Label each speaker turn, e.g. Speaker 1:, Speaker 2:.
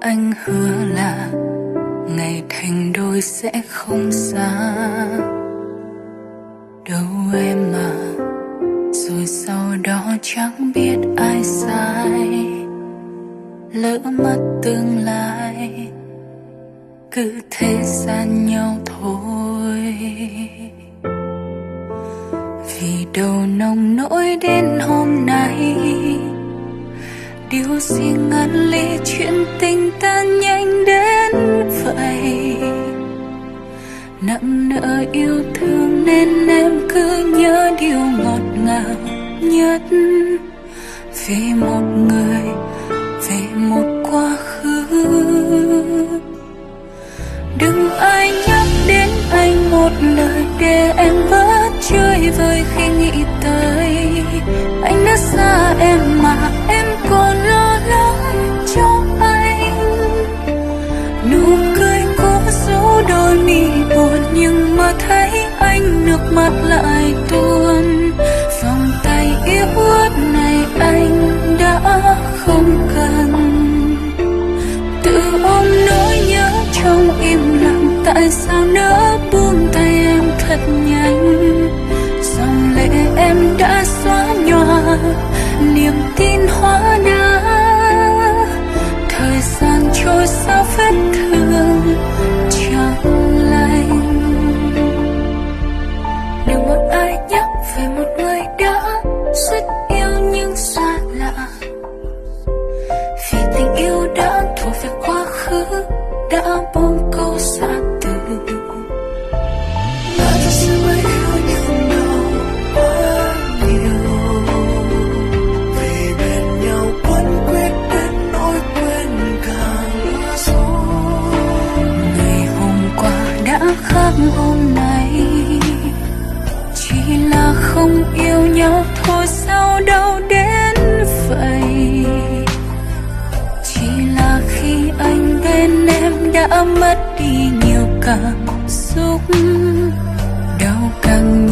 Speaker 1: anh hứa là ngày thành đôi sẽ không xa đâu em à. Rồi sau đó chẳng biết ai sai, lỡ mất tương lai, cứ thế xa nhau thôi. Vì đâu nồng nỗi đến hôm nay, điều gì ngăn ly chuyện tình ta nhanh đến vậy. Nặng nợ yêu thương nên em cứ nhớ điều ngọt ngào nhất. Vì một người, vì một quá khứ. Đừng ai nhắc đến anh một lời để em bớt chơi vơi khi nghĩ tới. Anh đã xa em mà em còn lo lắng cho anh. Nụ cười cố giấu đôi mi buồn, nhưng mà thấy anh nước mắt lại tuôn. Vòng tay yếu ớt này anh đã không cần. Tự ôm nỗi nhớ trong im lặng, tại sao nỡ buông tay em thật nhanh. Dòng lệ em đã xóa nhòa niềm tin hóa đá. Thời gian trôi sao vết thương chẳng lành. Đừng một ai nhắc về một người đã rất yêu nhưng xa lạ. Vì tình yêu đã thuộc về quá khứ, đã buông câu xa từ. Và thật sự mới yêu nhưng đâu quá nhiều. Vì bên nhau quấn quýt đến nỗi quên cả lừa dối. Ngày hôm qua đã khác hôm nay, chỉ là không yêu nhau thôi sao đau đến vậy. Chỉ là khi anh bên em đã mất đi nhiều cảm xúc, đau càng